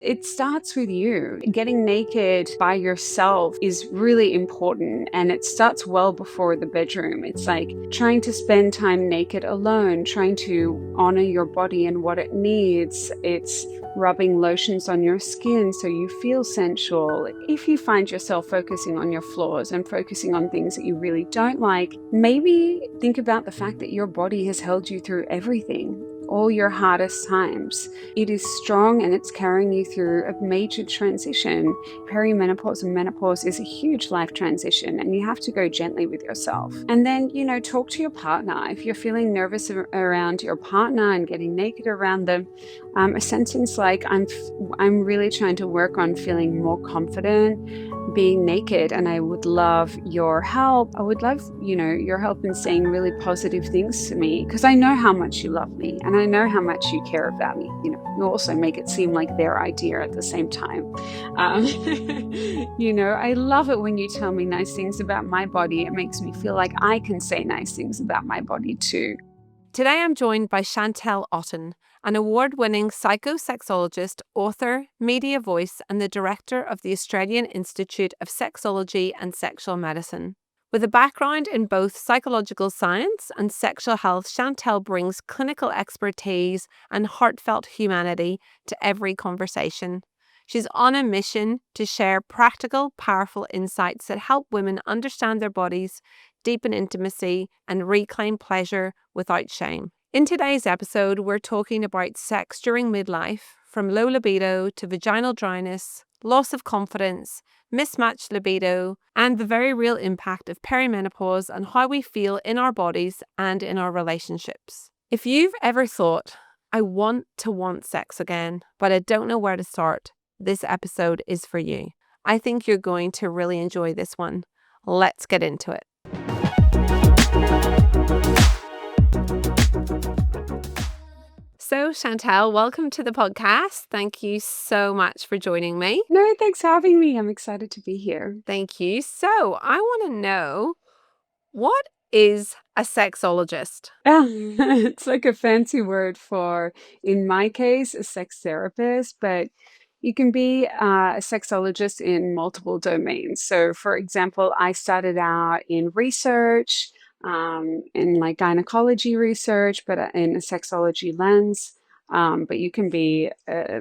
It starts with you. Getting naked by yourself is really important, and it starts well before the bedroom. It's like trying to spend time naked alone, trying to honor your body and what it needs. It's rubbing lotions on your skin so you feel sensual. If you find yourself focusing on your flaws and focusing on things that you really don't like, maybe think about the fact that your body has held you through everything, all your hardest times. It is strong and it's carrying you through a major transition. Perimenopause and menopause is a huge life transition, and you have to go gently with yourself. And then, talk to your partner. If you're feeling nervous around your partner and getting naked around them, a sentence like, I'm really trying to work on feeling more confident being naked, and I would love your help. I would love, your help in saying really positive things to me, because I know how much you love me and I know how much you care about me. You also make it seem like their idea at the same time. I love it when you tell me nice things about my body. It makes me feel like I can say nice things about my body too. Today I'm joined by Chantelle Otten, an award-winning psychosexologist, author, media voice, and the director of the Australian Institute of Sexology and Sexual Medicine. With a background in both psychological science and sexual health, Chantelle brings clinical expertise and heartfelt humanity to every conversation. She's on a mission to share practical, powerful insights that help women understand their bodies, deepen intimacy, and reclaim pleasure without shame. In today's episode, we're talking about sex during midlife, from low libido to vaginal dryness, loss of confidence, mismatched libido, and the very real impact of perimenopause on how we feel in our bodies and in our relationships. If you've ever thought, I want to want sex again, but I don't know where to start, this episode is for you. I think you're going to really enjoy this one. Let's get into it. So, Chantelle, welcome to the podcast. Thank you so much for joining me. No, thanks for having me. I'm excited to be here. Thank you. So, I want to know, what is a sexologist? It's like a fancy word for, in my case, a sex therapist, but you can be a sexologist in multiple domains. So, for example, I started out in research, in like gynecology research, but in a sexology lens. But you can be a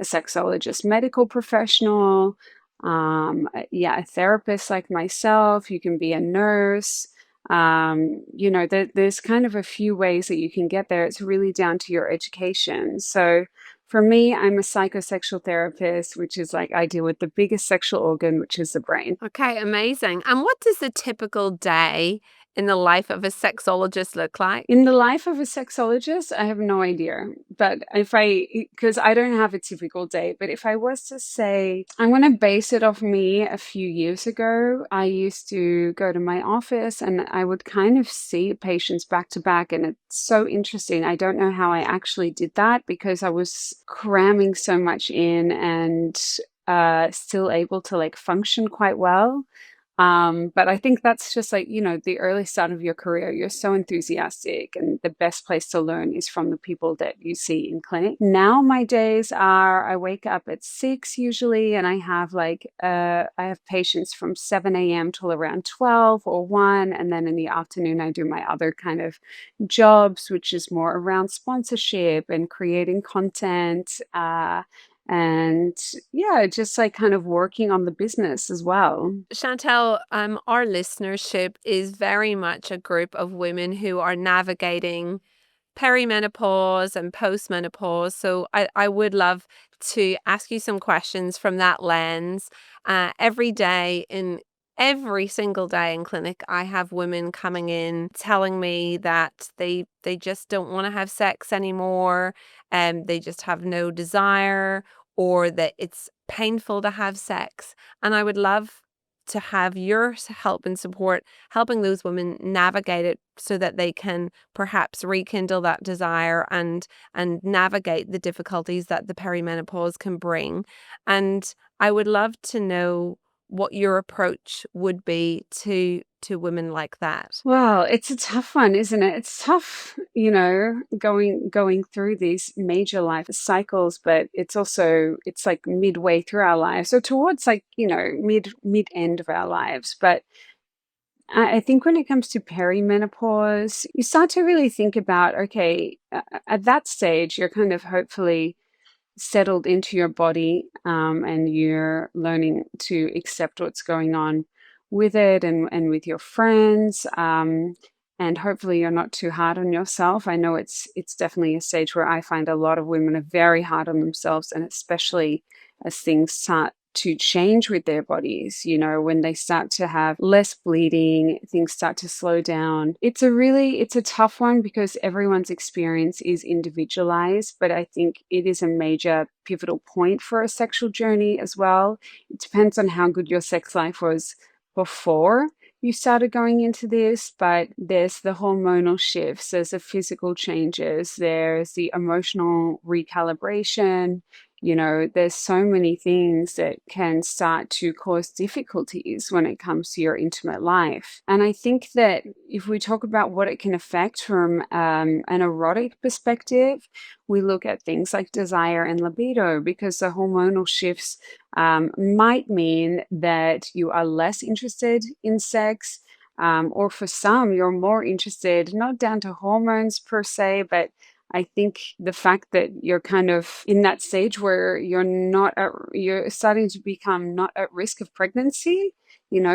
sexologist, medical professional, a therapist like myself. You can be a nurse. There's kind of a few ways that you can get there. It's really down to your education. So for me, I'm a psychosexual therapist, which is like I deal with the biggest sexual organ, which is the brain. Okay, amazing. And what does a typical day in the life of a sexologist look like? In the life of a sexologist, I have no idea. But because I don't have a typical day, but if I was to say, I'm going to base it off me a few years ago. I used to go to my office and I would kind of see patients back to back. And it's so interesting. I don't know how I actually did that because I was cramming so much in and still able to like function quite well. But I think that's just like, the early start of your career. You're so enthusiastic, and the best place to learn is from the people that you see in clinic. Now my days are, I wake up at 6 usually, and I have patients from 7 a.m. till around 12 or 1. And then in the afternoon, I do my other kind of jobs, which is more around sponsorship and creating content. And yeah, just like kind of working on the business as well. Chantelle, our listenership is very much a group of women who are navigating perimenopause and postmenopause. So I would love to ask you some questions from that lens. Every single day in clinic, I have women coming in telling me that they just don't want to have sex anymore, and they just have no desire, or that it's painful to have sex. And I would love to have your help and support helping those women navigate it so that they can perhaps rekindle that desire and navigate the difficulties that the perimenopause can bring. And I would love to know what your approach would be to women like that? Well, it's a tough one, isn't it? It's tough, going through these major life cycles, but it's like midway through our lives, so towards like, mid end of our lives. But I think when it comes to perimenopause, you start to really think about, okay, at that stage, you're kind of hopefully settled into your body, and you're learning to accept what's going on with it, and with your friends, and hopefully you're not too hard on yourself. I know it's definitely a stage where I find a lot of women are very hard on themselves, and especially as things start to change with their bodies, when they start to have less bleeding, things start to slow down. It's a tough one because everyone's experience is individualized, but I think it is a major pivotal point for a sexual journey as well. It depends on how good your sex life was before you started going into this, but there's the hormonal shifts, there's the physical changes, there's the emotional recalibration. There's so many things that can start to cause difficulties when it comes to your intimate life. And I think that if we talk about what it can affect from an erotic perspective, we look at things like desire and libido, because the hormonal shifts might mean that you are less interested in sex. Or for some, you're more interested, not down to hormones per se, but I think the fact that you're kind of in that stage where you're starting to become not at risk of pregnancy,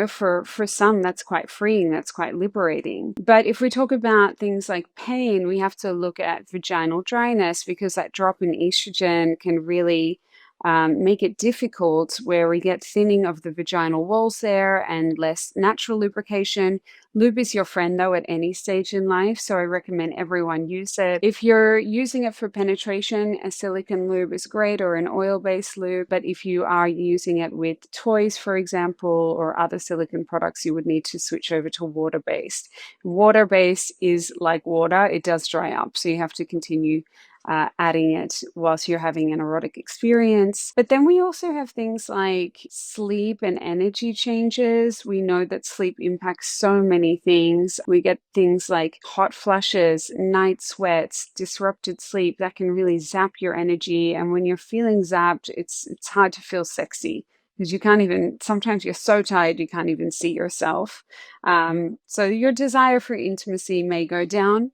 for some, that's quite freeing, that's quite liberating. But if we talk about things like pain, we have to look at vaginal dryness, because that drop in estrogen can really make it difficult, where we get thinning of the vaginal walls there and less natural lubrication. Lube is your friend, though, at any stage in life, so I recommend everyone use it. If you're using it for penetration, a silicone lube is great, or an oil-based lube, but if you are using it with toys, for example, or other silicone products, you would need to switch over to water-based. Water-based is like water, it does dry up, so you have to continue adding it whilst you're having an erotic experience. But then we also have things like sleep and energy changes. We know that sleep impacts so many things. We get things like hot flushes, night sweats, disrupted sleep that can really zap your energy. And when you're feeling zapped, it's hard to feel sexy, because you can't even, sometimes you're so tired you can't even see yourself. So your desire for intimacy may go down.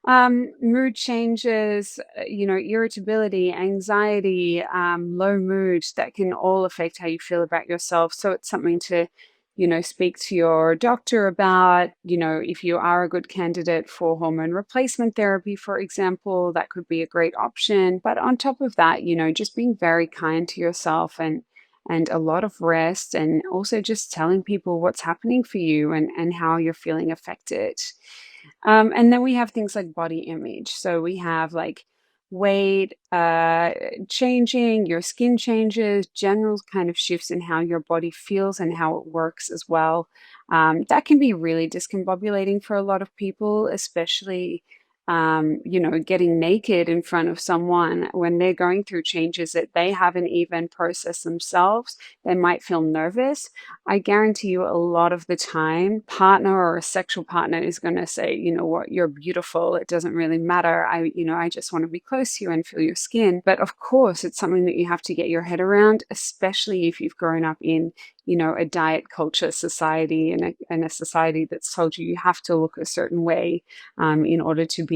Mood changes, irritability, anxiety, low mood, that can all affect how you feel about yourself. So it's something to, speak to your doctor about. If you are a good candidate for hormone replacement therapy, for example, that could be a great option. But on top of that, just being very kind to yourself, and a lot of rest, and also just telling people what's happening for you, and how you're feeling affected. And then we have things like body image. So we have like weight changing, your skin changes, general kind of shifts in how your body feels and how it works as well. That can be really discombobulating for a lot of people, especially getting naked in front of someone when they're going through changes that they haven't even processed themselves. They might feel nervous. I guarantee you, a lot of the time, partner or a sexual partner is going to say, you know what, you're beautiful. It doesn't really matter. I just want to be close to you and feel your skin. But of course, it's something that you have to get your head around, especially if you've grown up in, a diet culture society, and a society that's told you have to look a certain way, in order to be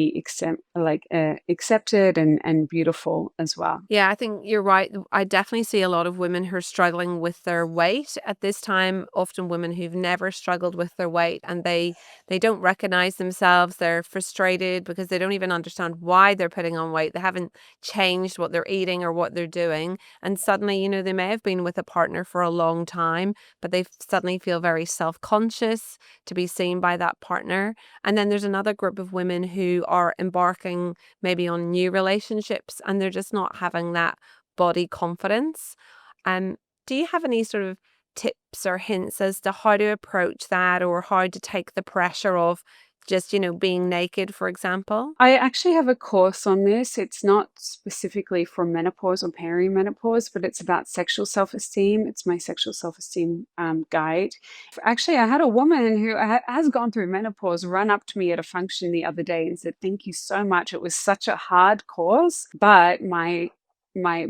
accepted and beautiful as well. Yeah, I think you're right. I definitely see a lot of women who are struggling with their weight at this time, often women who've never struggled with their weight, and they don't recognize themselves. They're frustrated because they don't even understand why they're putting on weight. They haven't changed what they're eating or what they're doing. And suddenly, they may have been with a partner for a long time, but they suddenly feel very self-conscious to be seen by that partner. And then there's another group of women who are embarking maybe on new relationships, and they're just not having that body confidence. Um, do you have any sort of tips or hints as to how to approach that, or how to take the pressure of Just, being naked, for example? I actually have a course on this. It's not specifically for menopause or perimenopause, but it's about sexual self-esteem. It's my sexual self-esteem guide. Actually, I had a woman who has gone through menopause run up to me at a function the other day and said, "Thank you so much. It was such a hard course, but my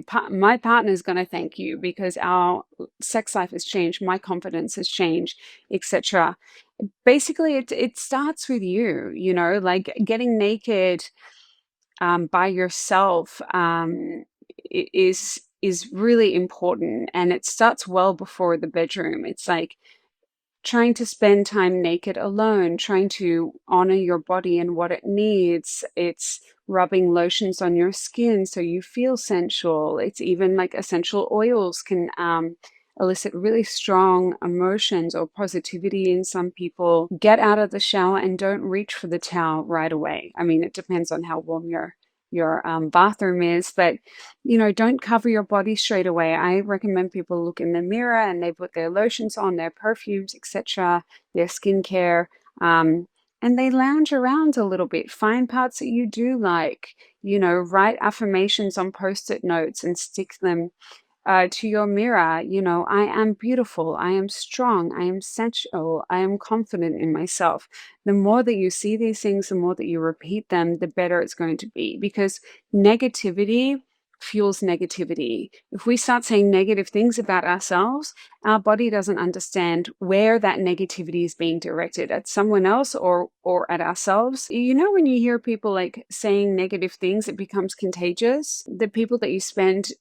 partner is going to thank you because our sex life has changed, my confidence has changed, etc." Basically, it starts with you, like getting naked by yourself is really important, and it starts well before the bedroom. It's like trying to spend time naked alone, trying to honor your body and what it needs. It's rubbing lotions on your skin so you feel sensual. It's even like essential oils can elicit really strong emotions or positivity in some people. Get out of the shower and don't reach for the towel right away. I mean, it depends on how warm your bathroom is, but don't cover your body straight away. I recommend people look in the mirror and they put their lotions on, their perfumes, etc., their skincare, and they lounge around a little bit. Find parts that you do like, write affirmations on post-it notes and stick them to your mirror. I am beautiful, I am strong, I am sensual, I am confident in myself. The more that you see these things, the more that you repeat them, the better it's going to be, because negativity fuels negativity. If we start saying negative things about ourselves, our body doesn't understand where that negativity is being directed, at someone else or at ourselves. When you hear people like saying negative things, it becomes contagious. The people that you spend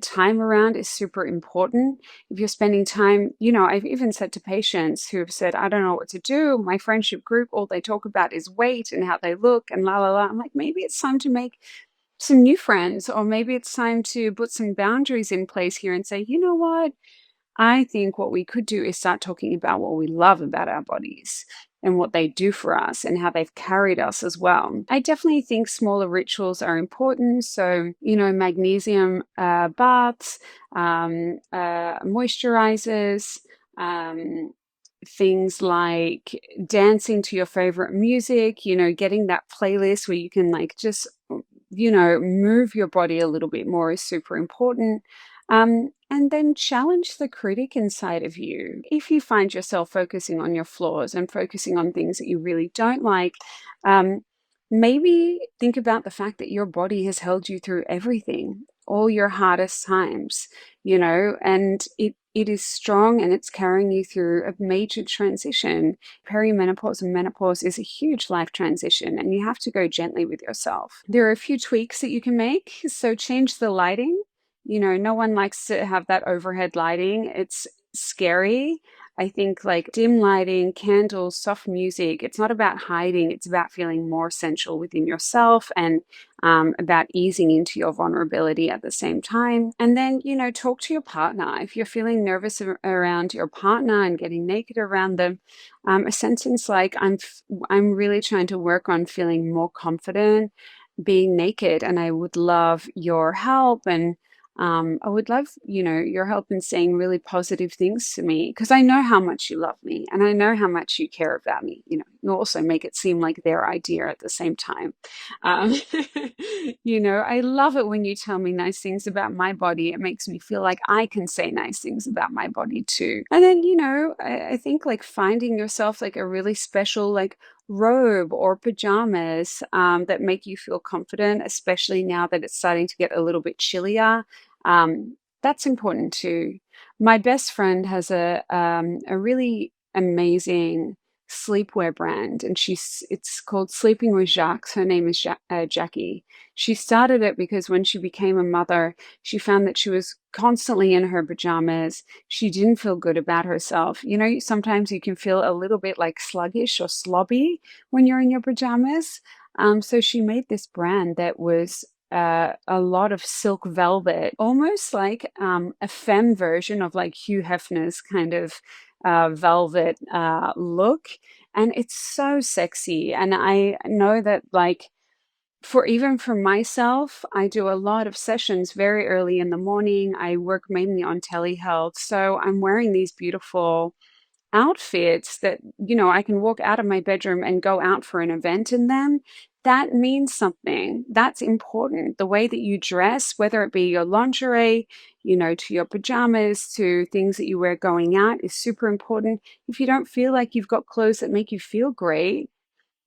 time around is super important. If you're spending time, I've even said to patients who have said, "I don't know what to do. My friendship group, all they talk about is weight and how they look and la la la." I'm like, maybe it's time to make some new friends, or maybe it's time to put some boundaries in place here and say, "You know what? I think what we could do is start talking about what we love about our bodies and what they do for us and how they've carried us as well." I definitely think smaller rituals are important. So, magnesium baths, moisturizers, um, things like dancing to your favorite music, getting that playlist where you can like just, move your body a little bit more is super important. And then challenge the critic inside of you. If you find yourself focusing on your flaws and focusing on things that you really don't like, um, maybe think about the fact that your body has held you through everything, all your hardest times, and it is strong and it's carrying you through a major transition. Perimenopause and menopause is a huge life transition, and you have to go gently with yourself. There are a few tweaks that you can make. So change the lighting. No one likes to have that overhead lighting. It's scary. I think like dim lighting, candles, soft music, it's not about hiding, it's about feeling more sensual within yourself, and about easing into your vulnerability at the same time. And then, talk to your partner. If you're feeling nervous around your partner and getting naked around them, a sentence like, I'm really trying to work on feeling more confident being naked, and I would love your help. And I would love, your help in saying really positive things to me, because I know how much you love me and I know how much you care about me. You also make it seem like their idea at the same time. Um, I love it when you tell me nice things about my body. It makes me feel like I can say nice things about my body too. And then, I think like finding yourself like a really special, like robe or pajamas that make you feel confident, especially now that it's starting to get a little bit chillier. That's important too. My best friend has a really amazing sleepwear brand, and it's called Sleeping with Jacques. Her name is Jackie. She started it because when she became a mother, she found that she was constantly in her pajamas. She didn't feel good about herself. Sometimes you can feel a little bit like sluggish or slobby when you're in your pajamas. So she made this brand that was a lot of silk velvet, almost like a femme version of like Hugh Hefner's kind of velvet look. And it's so sexy. And I know that like for myself, I do a lot of sessions very early in the morning. I work mainly on telehealth. So I'm wearing these beautiful outfits that, I can walk out of my bedroom and go out for an event in them, that means something. That's important. The way that you dress, whether it be your lingerie, to your pajamas, to things that you wear going out, is super important. If you don't feel like you've got clothes that make you feel great,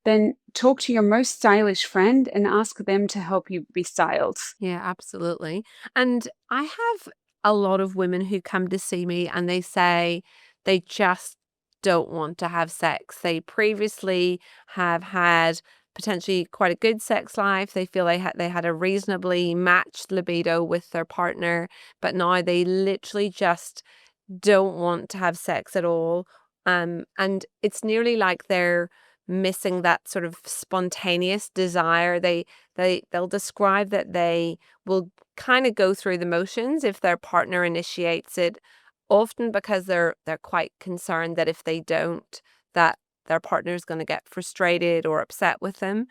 then talk to your most stylish friend and ask them to help you be styled. Yeah, absolutely. And I have a lot of women who come to see me and they say they just don't want to have sex. They previously have had potentially quite a good sex life. They feel they had a reasonably matched libido with their partner, but now they literally just don't want to have sex at all. And it's nearly like they're missing that sort of spontaneous desire. They'll describe that they will kind of go through the motions if their partner initiates it, often because they're quite concerned that if they don't, that their partner is going to get frustrated or upset with them.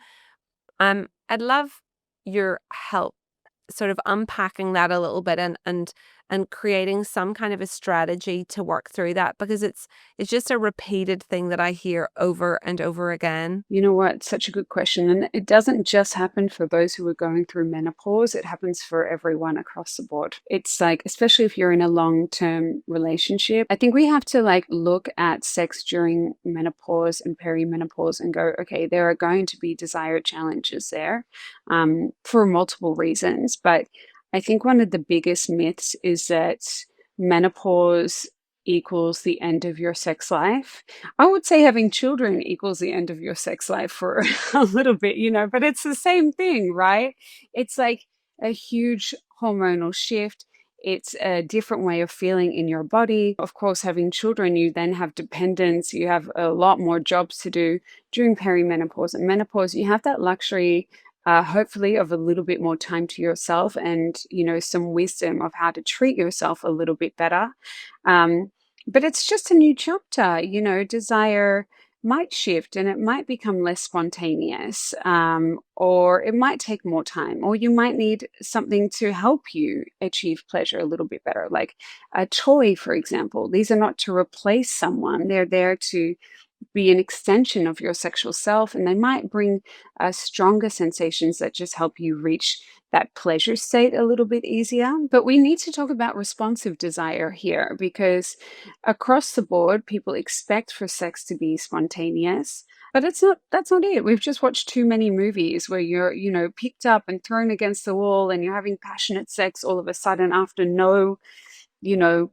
I'd love your help sort of unpacking that a little bit and creating some kind of a strategy to work through that, because it's just a repeated thing that I hear over and over again. You know what? Such a good question. And it doesn't just happen for those who are going through menopause, it happens for everyone across the board. It's like, especially if you're in a long-term relationship, I think we have to like look at sex during menopause and perimenopause and go, okay, there are going to be desire challenges there for multiple reasons. But I think one of the biggest myths is that menopause equals the end of your sex life. I would say having children equals the end of your sex life for a little bit, but it's the same thing, right? It's like a huge hormonal shift. It's a different way of feeling in your body. Of course, having children, you then have dependence. You have a lot more jobs to do during perimenopause and menopause. You have that luxury, hopefully, of a little bit more time to yourself and, some wisdom of how to treat yourself a little bit better. Um, but it's just a new chapter, desire might shift and it might become less spontaneous, or it might take more time, or you might need something to help you achieve pleasure a little bit better, like a toy, for example. These are not to replace someone, they're there to be an extension of your sexual self, and they might bring stronger sensations that just help you reach that pleasure state a little bit easier. But we need to talk about responsive desire here, because across the board, people expect for sex to be spontaneous. But that's not it. We've just watched too many movies where you're, picked up and thrown against the wall and you're having passionate sex all of a sudden after no, you know,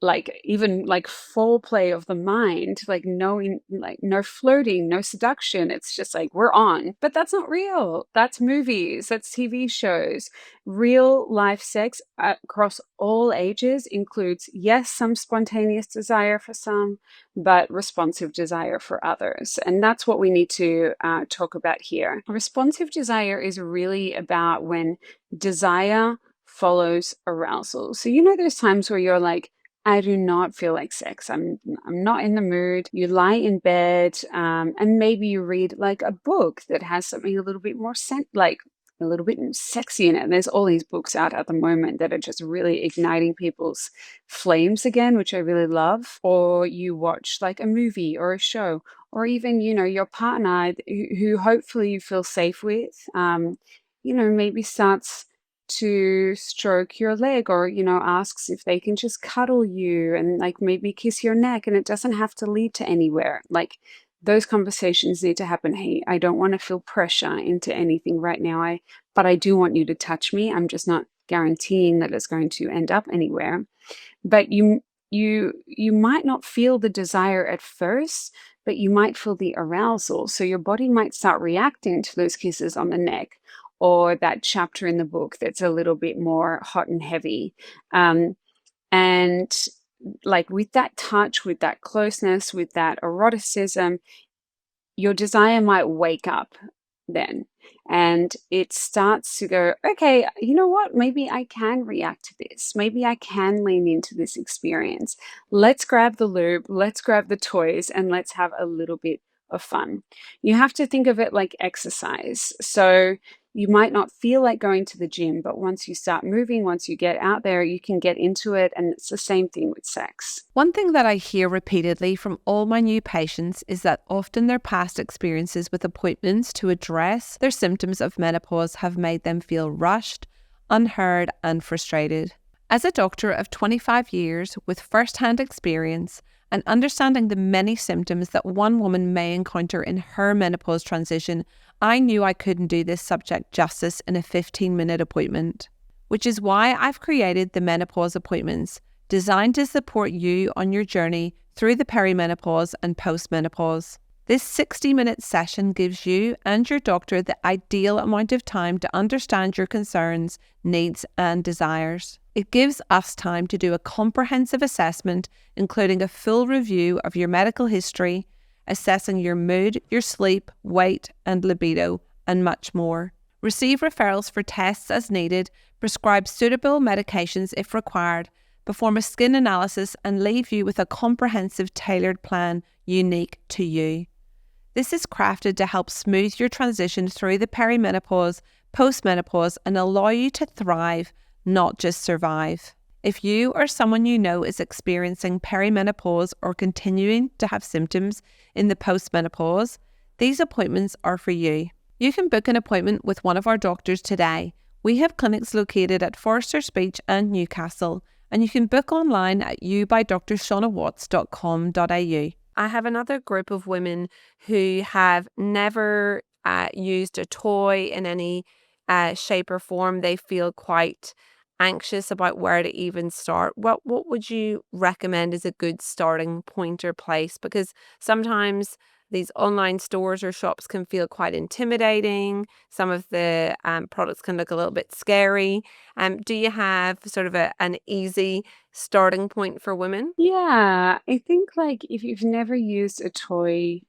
like even like foreplay of the mind, like knowing, like no flirting, no seduction. It's just like we're on. But that's not real. That's movies, that's TV shows. Real life sex across all ages includes, yes, some spontaneous desire for some, but responsive desire for others. And that's what we need to talk about here. Responsive desire is really about when desire follows arousal. So, there's times where you're like, I do not feel like sex. I'm not in the mood. You lie in bed, and maybe you read like a book that has something a little bit more like a little bit sexy in it. And there's all these books out at the moment that are just really igniting people's flames again, which I really love. Or you watch like a movie or a show, or even your partner who hopefully you feel safe with. Maybe starts to stroke your leg, or asks if they can just cuddle you and like maybe kiss your neck, and it doesn't have to lead to anywhere. Like those conversations need to happen. Hey, I don't want to feel pressure into anything right now, but I do want you to touch me. I'm just not guaranteeing that it's going to end up anywhere. But you might not feel the desire at first, but you might feel the arousal. So your body might start reacting to those kisses on the neck, or that chapter in the book that's a little bit more hot and heavy. And like with that touch, with that closeness, with that eroticism, your desire might wake up then, and it starts to go, okay, you know what? Maybe I can react to this. Maybe I can lean into this experience. Let's grab the lube, let's grab the toys, and let's have a little bit of fun. You have to think of it like exercise. So, You might not feel like going to the gym, but once you start moving, once you get out there, you can get into it. And it's the same thing with sex. One thing that I hear repeatedly from all my new patients is that often their past experiences with appointments to address their symptoms of menopause have made them feel rushed, unheard, and frustrated. As a doctor of 25 years with first-hand experience and understanding the many symptoms that one woman may encounter in her menopause transition, I knew I couldn't do this subject justice in a 15-minute appointment, which is why I've created the menopause appointments, designed to support you on your journey through the perimenopause and postmenopause. This 60-minute session gives you and your doctor the ideal amount of time to understand your concerns, needs, and desires. It gives us time to do a comprehensive assessment, including a full review of your medical history, assessing your mood, your sleep, weight, and libido, and much more. Receive referrals for tests as needed, prescribe suitable medications if required, perform a skin analysis, and leave you with a comprehensive, tailored plan unique to you. This is crafted to help smooth your transition through the perimenopause, postmenopause, and allow you to thrive, not just survive. If you or someone you know is experiencing perimenopause or continuing to have symptoms in the postmenopause, these appointments are for you. You can book an appointment with one of our doctors today. We have clinics located at Forster Speech and Newcastle, and you can book online at youbydrshaunawatts.com.au. I have another group of women who have never used a toy in any shape or form. They feel quite anxious about where to even start. What would you recommend is a good starting point or place? Because sometimes these online stores or shops can feel quite intimidating. Some of the products can look a little bit scary. Do you have sort of an easy starting point for women? Yeah, I think like if you've never used a toy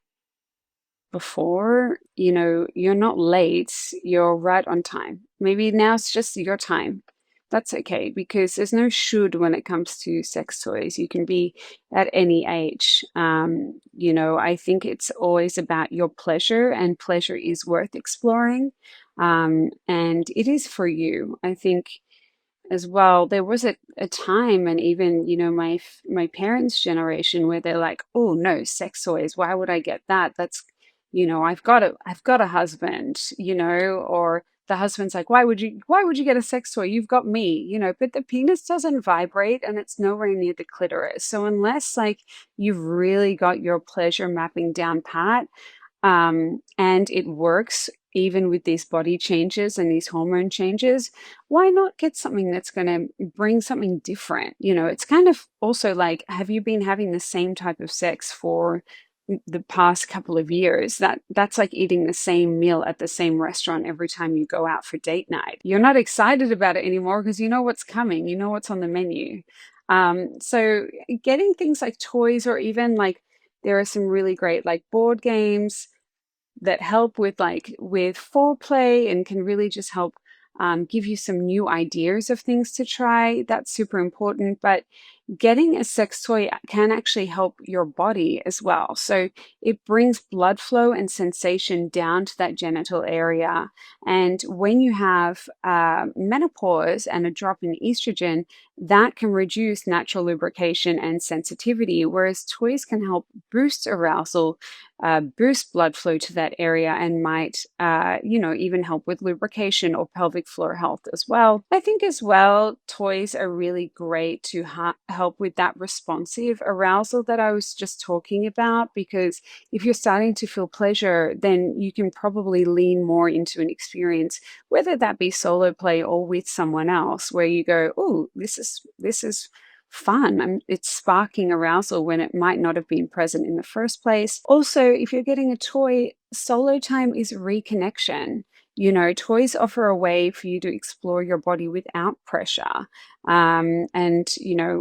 before, you're not late, you're right on time. Maybe now's just your time. That's okay because there's no should when it comes to sex toys. You can be at any age. I think it's always about your pleasure, and pleasure is worth exploring. And it is for you. I think as well, there was a time, and even, my parents' generation, where they're like, "Oh, no, sex toys, why would I get that? That's I've got a husband," or the husband's like, "Why would you get a sex toy? You've got me," but the penis doesn't vibrate and it's nowhere near the clitoris. So unless, like, you've really got your pleasure mapping down pat, and it works even with these body changes and these hormone changes, why not get something that's going to bring something different? It's kind of also like, have you been having the same type of sex for the past couple of years? That's like eating the same meal at the same restaurant every time you go out for date night. You're not excited about it anymore because you know what's coming, you know what's on the menu. So getting things like toys, or even like, there are some really great like board games that help with foreplay and can really just help give you some new ideas of things to try. That's super important. But getting a sex toy can actually help your body as well. So it brings blood flow and sensation down to that genital area. And when you have menopause and a drop in estrogen, that can reduce natural lubrication and sensitivity, whereas toys can help boost arousal, boost blood flow to that area, and might, even help with lubrication or pelvic floor health as well. I think as well, toys are really great to help with that responsive arousal that I was just talking about, because if you're starting to feel pleasure, then you can probably lean more into an experience, whether that be solo play or with someone else, where you go, "Oh, this is fun." It's sparking arousal when it might not have been present in the first place. Also, if you're getting a toy, solo time is reconnection. Toys offer a way for you to explore your body without pressure, and,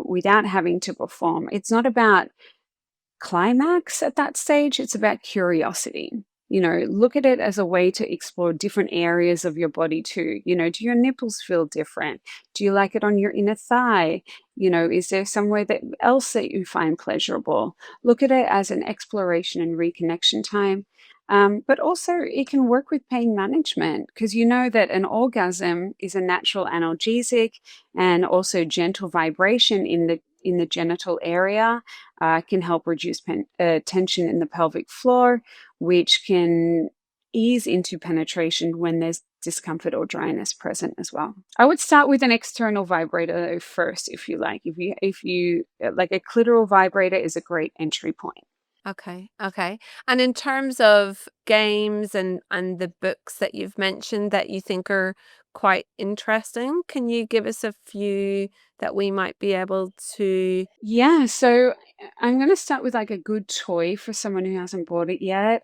without having to perform. It's not about climax at that stage, it's about curiosity. Look at it as a way to explore different areas of your body too. Do your nipples feel different? Do you like it on your inner thigh? Is there somewhere else that you find pleasurable? Look at it as an exploration and reconnection time. But also, it can work with pain management because you know that an orgasm is a natural analgesic, and also gentle vibration in the genital area can help reduce tension in the pelvic floor, which can ease into penetration when there's discomfort or dryness present as well. I would start with an external vibrator though first, if you like. If you like, a clitoral vibrator is a great entry point. Okay, okay. And in terms of games and the books that you've mentioned that you think are quite interesting, can you give us a few that we might be able to? Yeah, so I'm going to start with like a good toy for someone who hasn't bought it yet.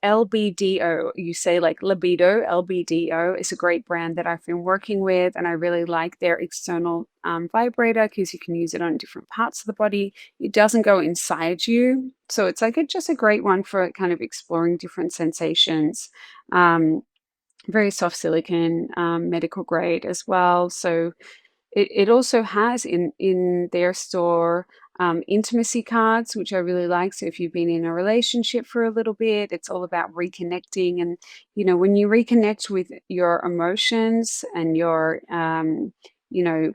LBDO, you say like libido, LBDO is a great brand that I've been working with, and I really like their external vibrator because you can use it on different parts of the body. It doesn't go inside you, so it's like just a great one for kind of exploring different sensations. Um, Very soft silicone, medical grade as well. So it also has in their store, intimacy cards, which I really like. So if you've been in a relationship for a little bit, it's all about reconnecting. And, when you reconnect with your emotions and your, you know,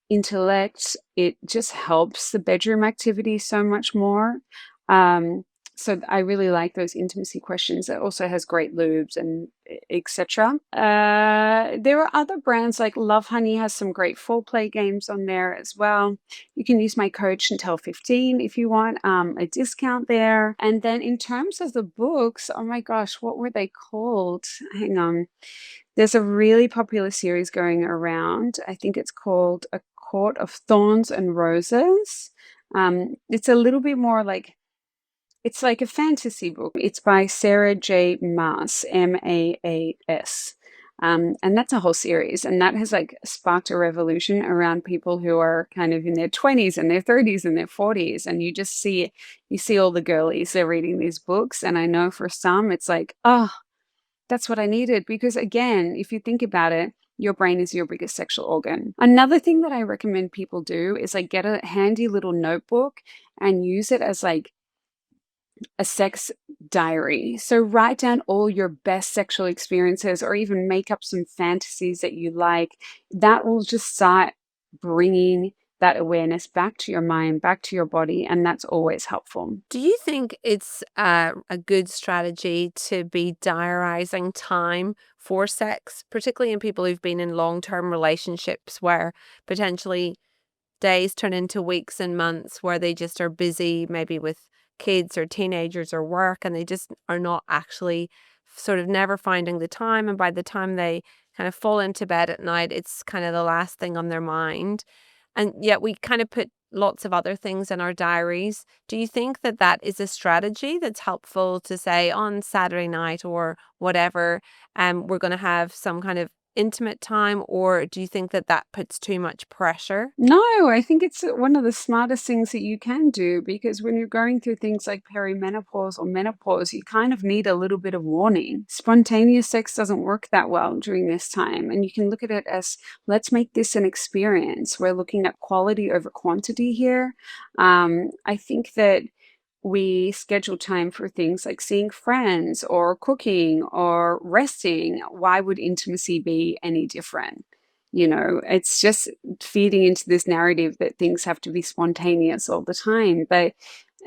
intellect, it just helps the bedroom activity so much more. Um, so I really like those intimacy questions. It also has great lubes and etc. There are other brands like Love Honey has some great foreplay games on there as well. You can use my code Chantelle15 if you want a discount there. And then in terms of the books, oh my gosh, what were they called? Hang on. There's a really popular series going around. I think it's called A Court of Thorns and Roses. It's a little bit more like it's like a fantasy book. It's by Sarah J. Maas, Maas. And that's a whole series. And that has like sparked a revolution around people who are kind of in their 20s and their 30s and their 40s. And you see all the girlies, they're reading these books. And I know for some, it's like, oh, that's what I needed. Because again, if you think about it, your brain is your biggest sexual organ. Another thing that I recommend people do is like get a handy little notebook and use it as like a sex diary. So write down all your best sexual experiences or even make up some fantasies that you like. That will just start bringing that awareness back to your mind, back to your body, and that's always helpful. Do you think it's a good strategy to be diarizing time for sex, particularly in people who've been in long-term relationships where potentially days turn into weeks and months where they just are busy, maybe with kids or teenagers or work, and they just are not actually sort of never finding the time. And by the time they kind of fall into bed at night, it's kind of the last thing on their mind. And yet we kind of put lots of other things in our diaries. Do you think that that is a strategy that's helpful to say on Saturday night or whatever, we're going to have some kind of intimate time, or do you think that that puts too much pressure? No, I think it's one of the smartest things that you can do because when you're going through things like perimenopause or menopause, you kind of need a little bit of warning. Spontaneous sex doesn't work that well during this time. And you can look at it as let's make this an experience. We're looking at quality over quantity here. I think that we schedule time for things like seeing friends or cooking or resting. Why would intimacy be any different? It's just feeding into this narrative that things have to be spontaneous all the time. But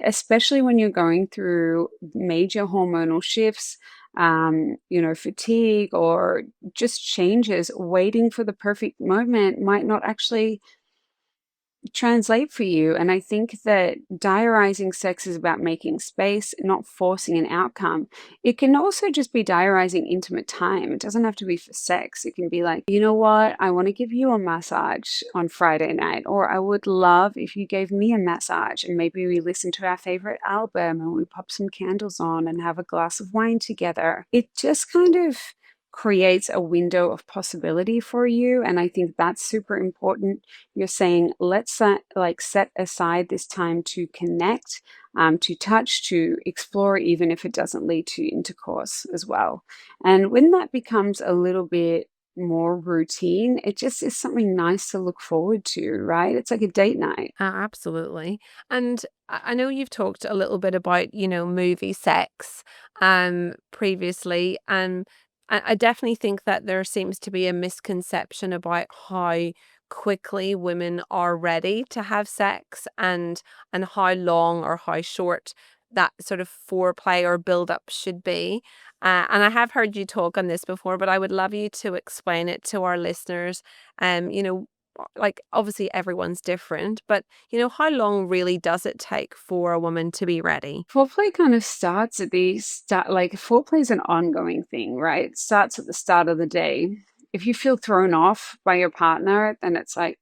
especially when you're going through major hormonal shifts, fatigue or just changes, waiting for the perfect moment might not actually translate for you. And I think that diarizing sex is about making space, not forcing an outcome. It can also just be diarizing intimate time. It doesn't have to be for sex. It can be like, you know what? I want to give you a massage on Friday night, or I would love if you gave me a massage and maybe we listen to our favorite album and we pop some candles on and have a glass of wine together. It just kind of creates a window of possibility for you. And I think that's super important. You're saying, let's set aside this time to connect, to touch, to explore, even if it doesn't lead to intercourse as well. And when that becomes a little bit more routine, it just is something nice to look forward to, right? It's like a date night. Absolutely. And I know you've talked a little bit about, movie sex previously. I definitely think that there seems to be a misconception about how quickly women are ready to have sex and how long or how short that sort of foreplay or build up should be. And I have heard you talk on this before, but I would love you to explain it to our listeners. Like obviously everyone's different, but how long really does it take for a woman to be ready? Foreplay kind of starts at the start, like foreplay is an ongoing thing, right? It starts at the start of the day. If you feel thrown off by your partner, then it's like,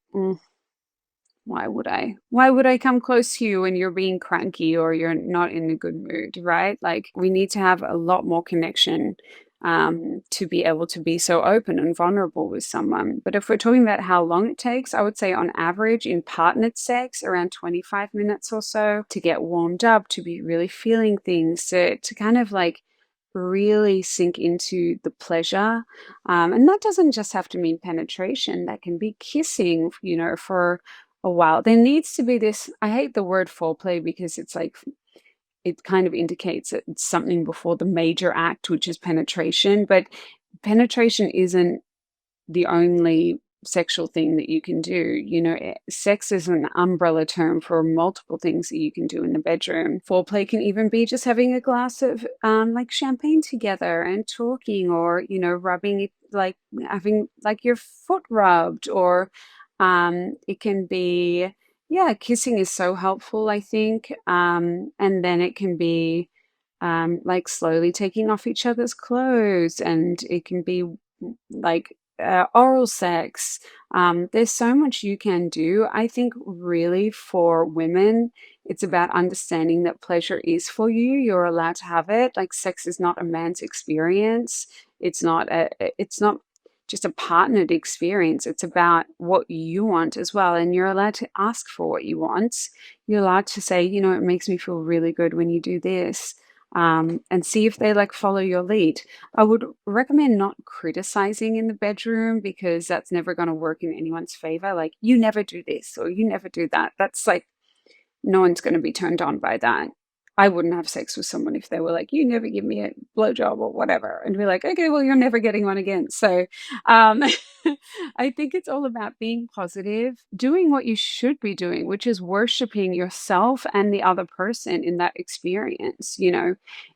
why would I? Why would I come close to you when you're being cranky or you're not in a good mood, right? Like we need to have a lot more connection to be able to be so open and vulnerable with someone. But if we're talking about how long it takes, I would say on average in partnered sex, around 25 minutes or so to get warmed up, to be really feeling things, to kind of like really sink into the pleasure. And that doesn't just have to mean penetration, that can be kissing, for a while. There needs to be this, I hate the word foreplay because it's like it kind of indicates that it's something before the major act, which is penetration, but penetration isn't the only sexual thing that you can do. Sex is an umbrella term for multiple things that you can do in the bedroom. Foreplay can even be just having a glass of like champagne together and talking, or rubbing it, like having like your foot rubbed, or it can be, yeah, kissing is so helpful, I think. And then it can be like slowly taking off each other's clothes, and it can be like oral sex. There's so much you can do. I think really for women, it's about understanding that pleasure is for you. You're allowed to have it. Like sex is not a man's experience. It's not just a partnered experience. It's about what you want as well. And you're allowed to ask for what you want. You're allowed to say, it makes me feel really good when you do this. And see if they like follow your lead. I would recommend not criticizing in the bedroom, because that's never going to work in anyone's favor. Like, you never do this or you never do that. That's like, no one's going to be turned on by that. I wouldn't have sex with someone if they were like, "You never give me a blowjob," or whatever, and be like, "Okay, well, you're never getting one again." So, um, I think it's all about being positive, doing what you should be doing, which is worshiping yourself and the other person in that experience.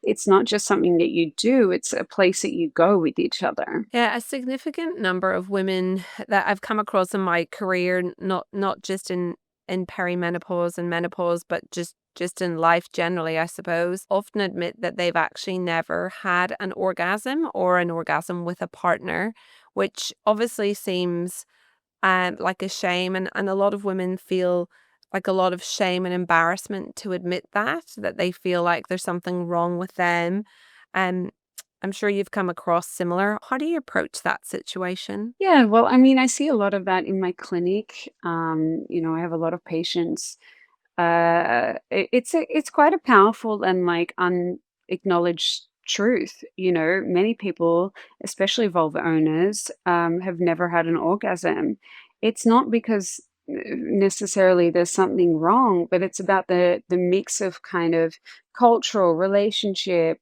It's not just something that you do; it's a place that you go with each other. Yeah, a significant number of women that I've come across in my career, not just in perimenopause and menopause, but just in life generally, I suppose, often admit that they've actually never had an orgasm or an orgasm with a partner, which obviously seems like a shame, and a lot of women feel like a lot of shame and embarrassment to admit that they feel like there's something wrong with them. Um, I'm sure you've come across similar. How do you approach that situation? Yeah, well, I mean, I see a lot of that in my clinic. I have a lot of patients. It's quite a powerful and like unacknowledged truth. Many people, especially vulva owners, have never had an orgasm. It's not because necessarily there's something wrong, but it's about the mix of kind of cultural, relationship,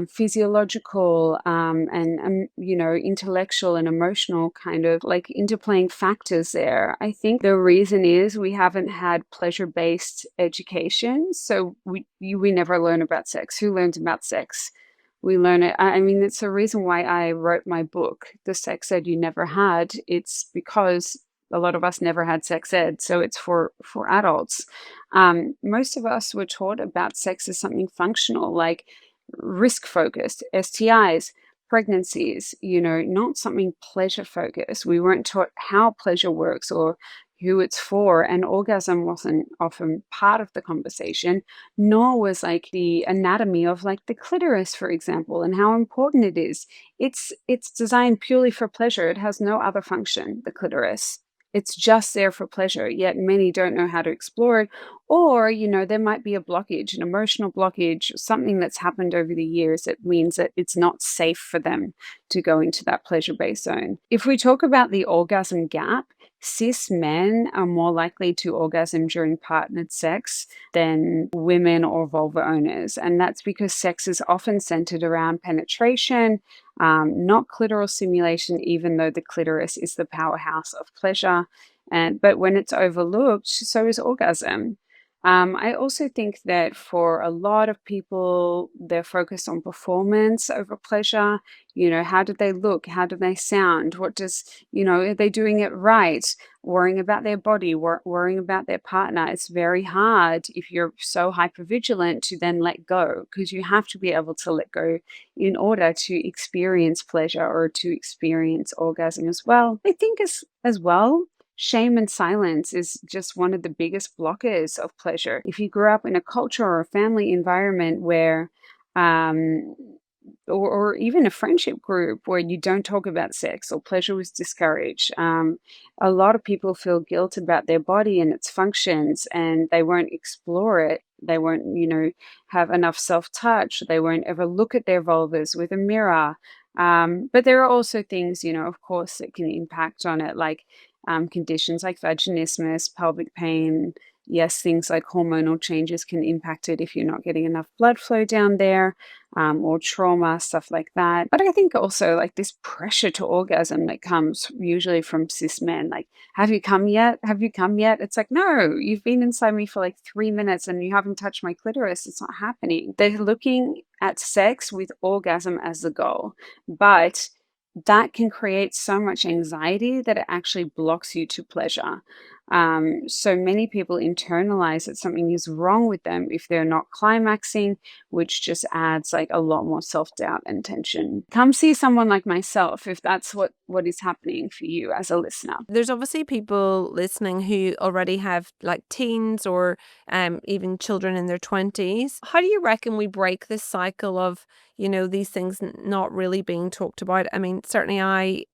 physiological, and intellectual and emotional kind of like interplaying factors there. I think the reason is we haven't had pleasure-based education, so we never learn about sex. Who learns about sex? We learn it. I mean, it's the reason why I wrote my book, The Sex Ed You Never Had. It's because a lot of us never had sex ed, so it's for adults. Most of us were taught about sex as something functional, like risk focused, STIs, pregnancies, not something pleasure focused. We weren't taught how pleasure works or who it's for, and orgasm wasn't often part of the conversation, nor was like the anatomy of like the clitoris, for example, and how important it is. It's designed purely for pleasure. It has no other function, the clitoris. it's just there for pleasure, yet many don't know how to explore it. Or, there might be a blockage, an emotional blockage, something that's happened over the years that means that it's not safe for them to go into that pleasure-based zone. If we talk about the orgasm gap, cis men are more likely to orgasm during partnered sex than women or vulva owners. And that's because sex is often centered around penetration, not clitoral stimulation, even though the clitoris is the powerhouse of pleasure. But when it's overlooked, so is orgasm. I also think that for a lot of people, they're focused on performance over pleasure. How do they look? How do they sound? Are they doing it right? Worrying about their body, worrying about their partner. It's very hard if you're so hypervigilant to then let go, because you have to be able to let go in order to experience pleasure or to experience orgasm as well. I think as well, shame and silence is just one of the biggest blockers of pleasure. If you grew up in a culture or a family environment where um, or even a friendship group where you don't talk about sex or pleasure was discouraged. A lot of people feel guilt about their body and its functions, and they won't explore it. They won't, have enough self-touch. They won't ever look at their vulvas with a mirror. But there are also things, of course, that can impact on it, like conditions like vaginismus, pelvic pain. Yes, things like hormonal changes can impact it if you're not getting enough blood flow down there, or trauma, stuff like that. But I think also like this pressure to orgasm that comes usually from cis men, like, have you come yet? Have you come yet? It's like, no, you've been inside me for like 3 minutes and you haven't touched my clitoris. It's not happening. They're looking at sex with orgasm as the goal, but that can create so much anxiety that it actually blocks you to pleasure. So many people internalize that something is wrong with them if they're not climaxing, which just adds like a lot more self-doubt and tension. Come see someone like myself if that's what is happening for you as a listener. There's obviously people listening who already have like teens or even children in their 20s. How do you reckon we break this cycle of, these things not really being talked about? I mean, certainly I,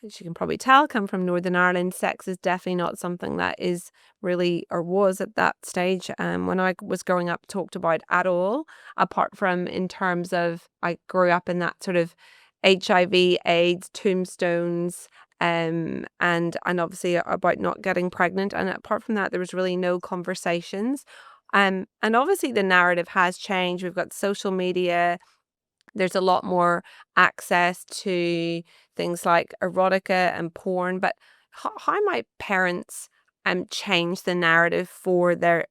as you can probably tell, come from Northern Ireland. Sex is definitely not something that is really, or was at that stage when I was growing up, talked about at all, apart from in terms of I grew up in that sort of HIV, AIDS, tombstones, and obviously about not getting pregnant. And apart from that, there was really no conversations. And obviously the narrative has changed. We've got social media. There's a lot more access to things like erotica and porn, but how might parents change the narrative for the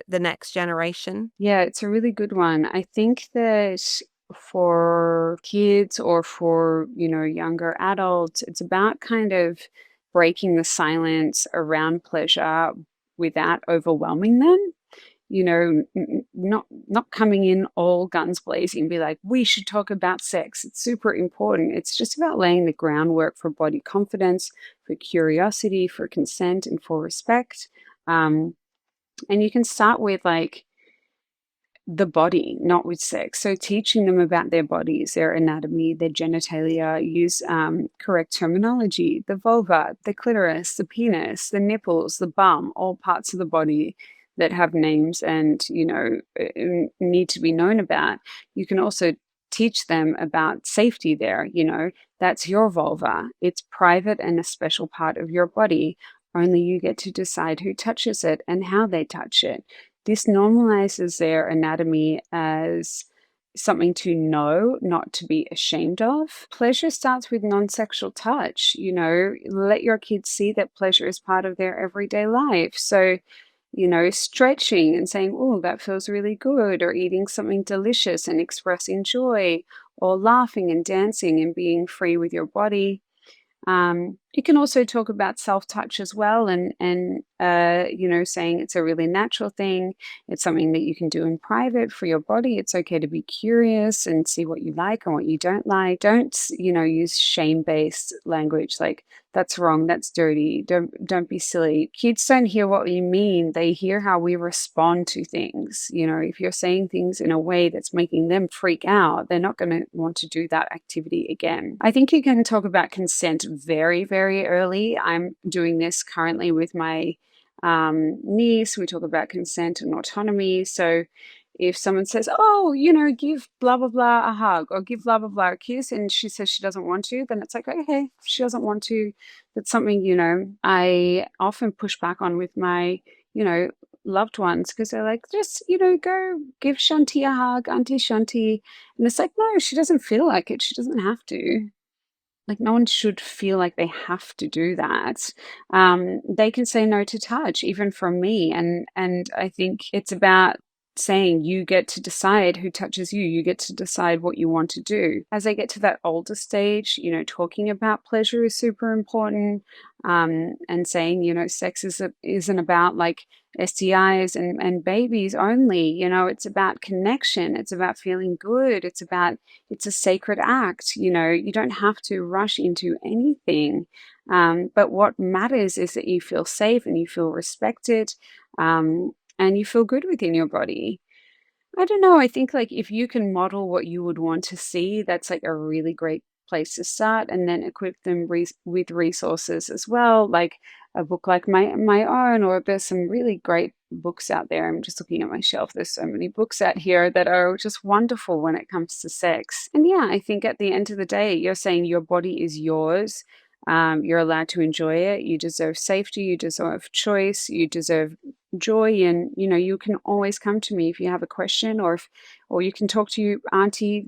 next generation? Yeah, it's a really good one. I think that for kids or for, younger adults, it's about kind of breaking the silence around pleasure without overwhelming them. Not coming in all guns blazing, be like, we should talk about sex. It's super important. It's just about laying the groundwork for body confidence, for curiosity, for consent, and for respect. And you can start with like the body, not with sex. So teaching them about their bodies, their anatomy, their genitalia, use correct terminology, the vulva, the clitoris, the penis, the nipples, the bum, all parts of the body that have names and, need to be known about. You can also teach them about safety there. That's your vulva. It's private and a special part of your body. Only you get to decide who touches it and how they touch it. This normalizes their anatomy as something to know, not to be ashamed of. Pleasure starts with non-sexual touch. Let your kids see that pleasure is part of their everyday life. So, stretching and saying, oh, that feels really good, or eating something delicious and expressing joy, or laughing and dancing and being free with your body. You can also talk about self-touch as well, and saying it's a really natural thing. It's something that you can do in private for your body. It's okay to be curious and see what you like and what you don't like. Don't, use shame-based language like that's wrong, that's dirty, don't be silly. Kids don't hear what you mean. They hear how we respond to things. If you're saying things in a way that's making them freak out, they're not going to want to do that activity again. I think you can talk about consent very, very very early. I'm doing this currently with my niece. We talk about consent and autonomy. So if someone says, oh, give blah, blah, blah a hug or give blah, blah, blah a kiss, and she says she doesn't want to, then it's like, okay, if she doesn't want to, that's something, I often push back on with my, loved ones, because they're like, just, go give Shanti a hug, Auntie Shanti. And it's like, no, she doesn't feel like it. She doesn't have to. Like, no one should feel like they have to do that. They can say no to touch, even from me. And I think it's about saying you get to decide who touches you. You get to decide what you want to do. As I get to that older stage, talking about pleasure is super important. And saying, sex isn't about like STIs and babies only. It's about connection. It's about feeling good. It's a sacred act. You don't have to rush into anything. But what matters is that you feel safe and you feel respected, and you feel good within your body. I don't know. I think like if you can model what you would want to see, that's like a really great place to start, and then equip them with resources as well, like a book like my own, or there's some really great books out there. I'm just looking at my shelf. There's so many books out here that are just wonderful when it comes to sex. And yeah, I think at the end of the day, you're saying your body is yours. You're allowed to enjoy it. You deserve safety. You deserve choice. You deserve joy, and you can always come to me if you have a question, or you can talk to you auntie,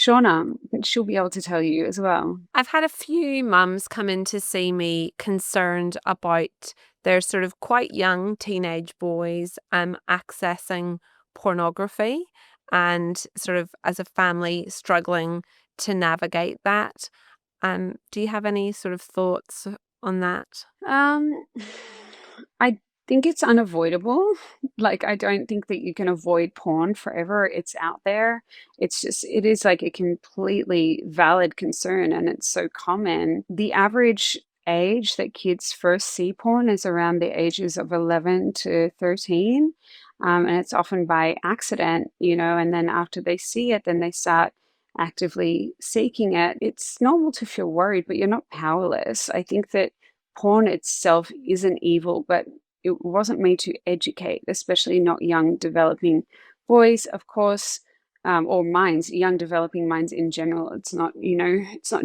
Shauna. She'll be able to tell you as well. I've had a few mums come in to see me concerned about their sort of quite young teenage boys accessing pornography, and sort of as a family struggling to navigate that. Do you have any sort of thoughts on that? um I think it's unavoidable. Like, I don't think that you can avoid porn forever. It's out there. It is like a completely valid concern, and it's so common. The average age that kids first see porn is around the ages of 11 to 13. And it's often by accident, and then after they see it, then they start actively seeking it. It's normal to feel worried, but you're not powerless. I think that porn itself isn't evil, but it wasn't made to educate, especially not young developing boys, of course, or minds, young developing minds in general. It's not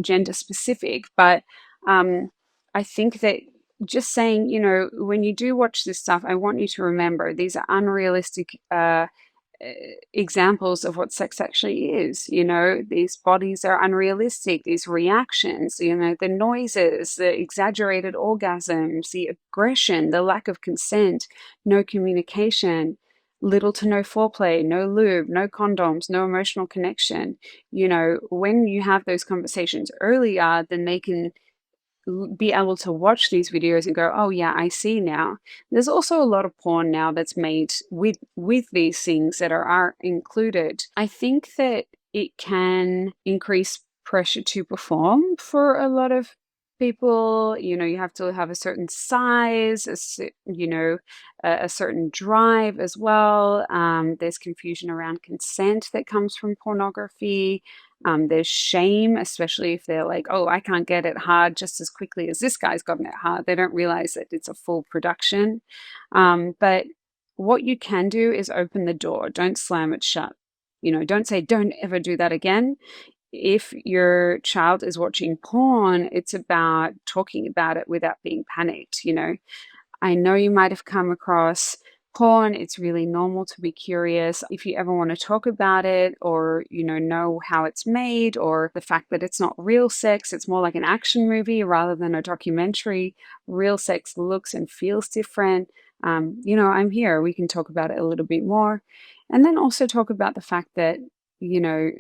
gender specific, but I think that just saying, when you do watch this stuff, I want you to remember these are unrealistic examples of what sex actually is. These bodies are unrealistic, these reactions, the noises, the exaggerated orgasms, the aggression, the lack of consent, no communication, little to no foreplay, no lube, no condoms, no emotional connection. When you have those conversations earlier, then they can be able to watch these videos and go, oh yeah, I see now. There's also a lot of porn now that's made with these things that are included. I think that it can increase pressure to perform for a lot of people. You have to have a certain size, a certain drive as well. There's confusion around consent that comes from pornography. There's shame, especially if they're like, oh, I can't get it hard just as quickly as this guy's gotten it hard. They don't realize that it's a full production. But what you can do is open the door. Don't slam it shut. Don't say, don't ever do that again. If your child is watching porn, it's about talking about it without being panicked. I know you might have come across porn. It's really normal to be curious. If you ever want to talk about it, or, know how it's made, or the fact that it's not real sex, it's more like an action movie rather than a documentary. Real sex looks and feels different. I'm here. We can talk about it a little bit more. And then also talk about the fact that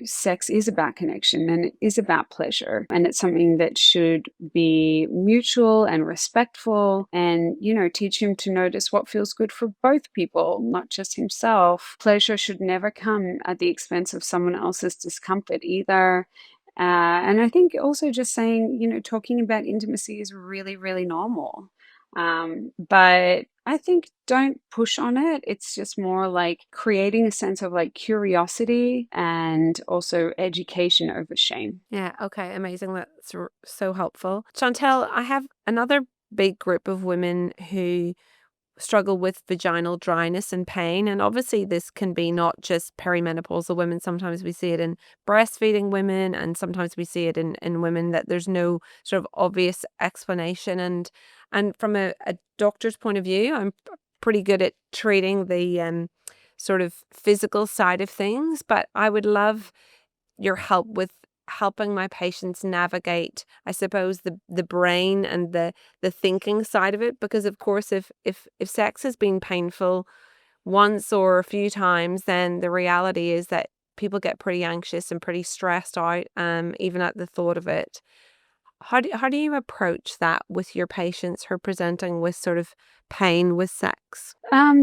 sex is about connection, and it is about pleasure, and it's something that should be mutual and respectful, and, teach him to notice what feels good for both people, not just himself. Pleasure should never come at the expense of someone else's discomfort either. And I think also just saying, talking about intimacy is really, really normal. But I think don't push on it. It's just more like creating a sense of like curiosity and also education over shame. Yeah, okay, amazing. That's so helpful. Chantelle, I have another big group of women who struggle with vaginal dryness and pain. And obviously, this can be not just perimenopausal women. Sometimes we see it in breastfeeding women, and sometimes we see it in women that there's no sort of obvious explanation. And from a doctor's point of view, I'm pretty good at treating the sort of physical side of things, but I would love your help with helping my patients navigate, I suppose, the brain and the thinking side of it. Because of course, if sex has been painful once or a few times, then the reality is that people get pretty anxious and pretty stressed out, even at the thought of it. How do you approach that with your patients who are presenting with sort of pain with sex?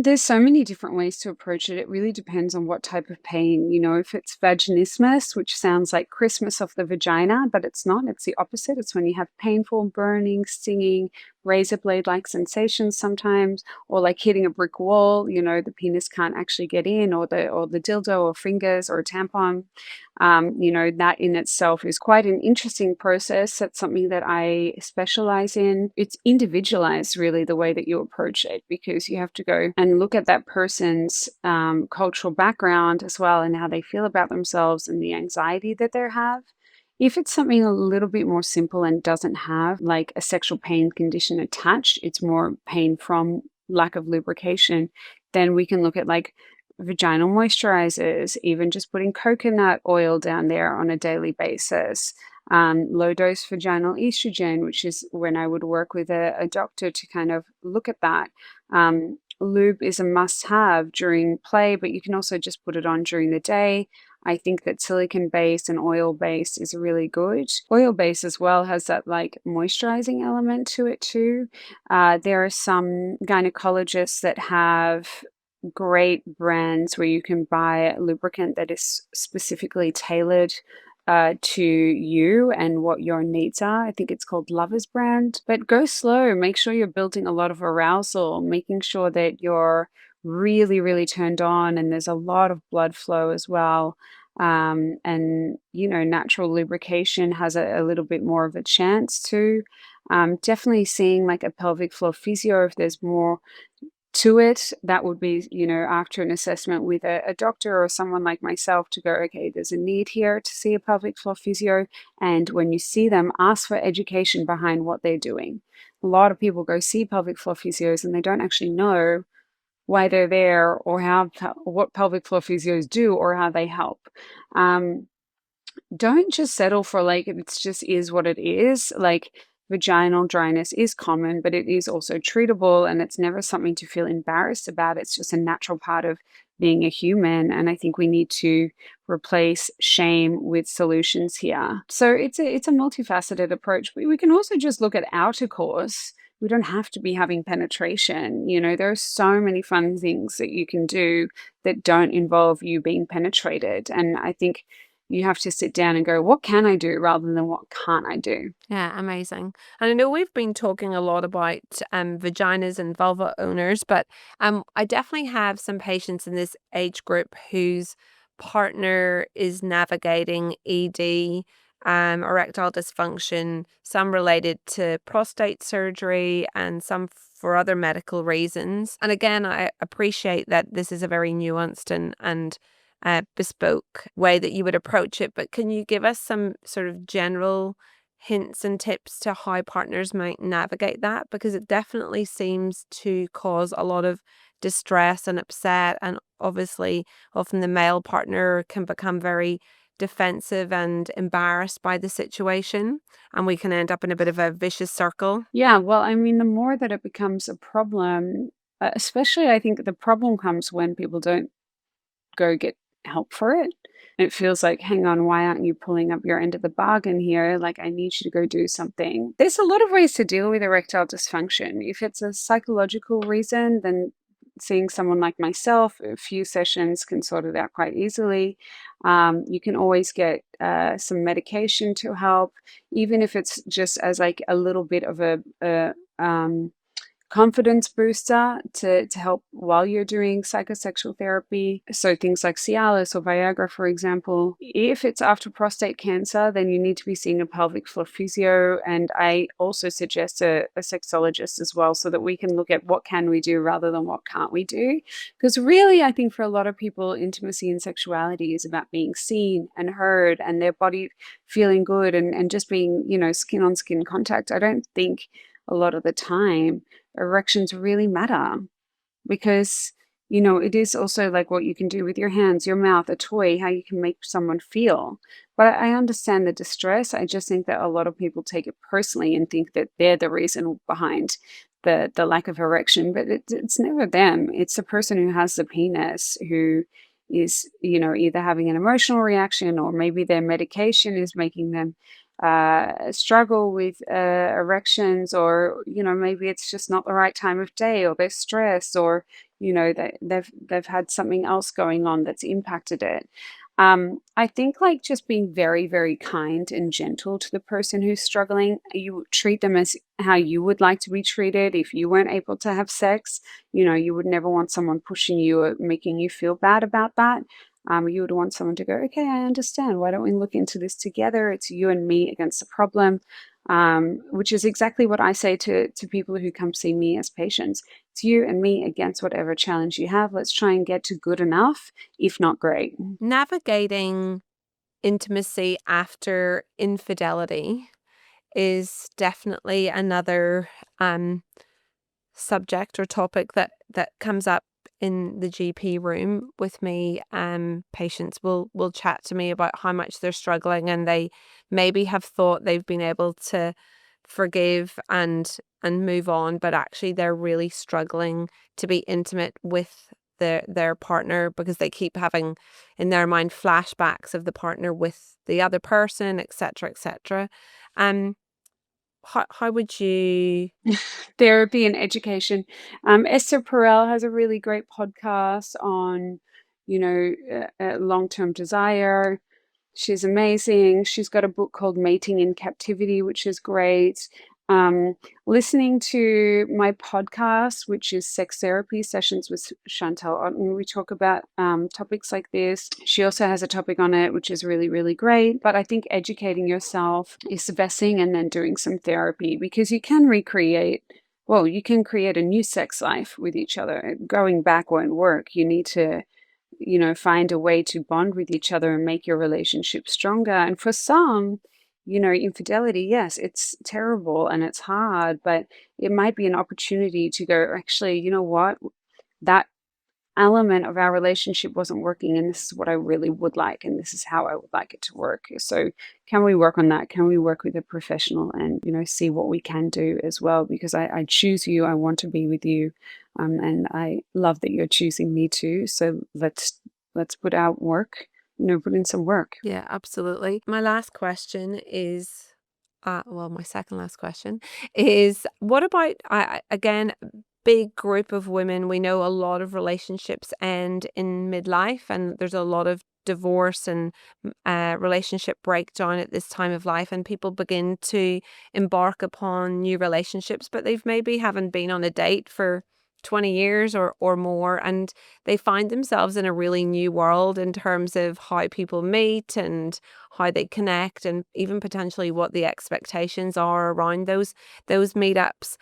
There's so many different ways to approach it. It really depends on what type of pain. You know, if it's vaginismus, which sounds like Christmas of the vagina, but it's not. It's the opposite. It's when you have painful, burning, stinging, razor blade like sensations sometimes, or like hitting a brick wall. You know, the penis can't actually get in, or the dildo, or fingers, or a tampon. You know, that in itself is quite an interesting process. That's something that I specialize in. It's individualized, really, the way that you approach it, because you have to go and look at that person's cultural background as well, and how they feel about themselves and the anxiety that they have. If it's something a little bit more simple and doesn't have like a sexual pain condition attached, it's more pain from lack of lubrication, then we can look at like vaginal moisturizers, even just putting coconut oil down there on a daily basis. Low dose vaginal estrogen, which is when I would work with a doctor to kind of look at that. Lube is a must have during play, but you can also just put it on during the day. I think that silicone based and oil based is really good. Oil based as well has that like moisturizing element to it too. There are some gynecologists that have great brands where you can buy a lubricant that is specifically tailored to you and what your needs are. I think it's called Lover's Brand. But go slow. Make sure you're building a lot of arousal, making sure that you're really, really turned on and there's a lot of blood flow as well. And, you know, natural lubrication has a little bit more of a chance too. Definitely seeing like a pelvic floor physio if there's more to it. That would be, you know, after an assessment with a doctor or someone like myself to go, okay, there's a need here to see a pelvic floor physio. And when you see them, ask for education behind what they're doing. A lot of people go see pelvic floor physios and they don't actually know why they're there or what pelvic floor physios do or how they help. Um, don't just settle for like it's just is what it is. Like vaginal dryness is common, but it is also treatable and it's never something to feel embarrassed about. It's just a natural part of being a human. And I think we need to replace shame with solutions here. So it's a multifaceted approach. We can also just look at outer course. We don't have to be having penetration. You know, there are so many fun things that you can do that don't involve you being penetrated. And I think you have to sit down and go, what can I do rather than what can't I do? Yeah, amazing. And I know we've been talking a lot about vaginas and vulva owners, but I definitely have some patients in this age group whose partner is navigating ED, erectile dysfunction, some related to prostate surgery and some for other medical reasons. And again, I appreciate that this is a very nuanced and bespoke way that you would approach it, but can you give us some sort of general hints and tips to how partners might navigate that? Because it definitely seems to cause a lot of distress and upset. And obviously, often the male partner can become very defensive and embarrassed by the situation. And we can end up in a bit of a vicious circle. Yeah, well, I mean, the more that it becomes a problem, especially I think the problem comes when people don't go get help for it. It feels like, hang on, why aren't you pulling up your end of the bargain here? Like, I need you to go do something. There's a lot of ways to deal with erectile dysfunction. If it's a psychological reason, then seeing someone like myself, a few sessions can sort it out quite easily. You can always get some medication to help, even if it's just as like a little bit of a confidence booster to help while you're doing psychosexual therapy. So things like Cialis or Viagra, for example. If it's after prostate cancer, then you need to be seeing a pelvic floor physio. And I also suggest a sexologist as well, so that we can look at what can we do rather than what can't we do. Because really, I think for a lot of people, intimacy and sexuality is about being seen and heard and their body feeling good and just being, skin on skin contact. I don't think a lot of the time erections really matter, because it is also like what you can do with your hands, your mouth, a toy, how you can make someone feel. But I understand the distress. I just think that a lot of people take it personally and think that they're the reason behind the lack of erection, but it's never them. It's the person who has the penis who is either having an emotional reaction, or maybe their medication is making them struggle with erections, or maybe it's just not the right time of day, or they're stressed, or they've had something else going on that's impacted it. I think like just being very, very kind and gentle to the person who's struggling. You treat them as how you would like to be treated if you weren't able to have sex. You would never want someone pushing you or making you feel bad about that. You would want someone to go, okay, I understand. Why don't we look into this together? It's you and me against the problem, which is exactly what I say to people who come see me as patients. It's you and me against whatever challenge you have. Let's try and get to good enough, if not great. Navigating intimacy after infidelity is definitely another subject or topic that comes up in the GP room with me. Patients will chat to me about how much they're struggling, and they maybe have thought they've been able to forgive and move on, but actually they're really struggling to be intimate with their partner, because they keep having in their mind flashbacks of the partner with the other person, etc., etc. How would you? Therapy and education. Esther Perel has a really great podcast on, long-term desire. She's amazing. She's got a book called Mating in Captivity, which is great. Um, Listening to my podcast, which is Sex Therapy Sessions with Chantelle Otten, we talk about topics like this. She also has a topic on it, which is really, really great. But I think educating yourself is the best thing, and then doing some therapy, because you can you can create a new sex life with each other. Going back won't work. You need to find a way to bond with each other and make your relationship stronger. And for some, infidelity, yes, it's terrible and it's hard, but it might be an opportunity to go, actually, you know what? That element of our relationship wasn't working, and this is what I really would like, and this is how I would like it to work. So can we work on that? Can we work with a professional and see what we can do as well? Because I choose you, I want to be with you, and I love that you're choosing me too. So let's put out work, put in some work. Yeah, absolutely. My last question is, my second last question is, what about, again, big group of women? We know a lot of relationships end in midlife, and there's a lot of divorce and relationship breakdown at this time of life, and people begin to embark upon new relationships, but they've maybe haven't been on a date for 20 years or more, and they find themselves in a really new world in terms of how people meet and how they connect, and even potentially what the expectations are around those meetups.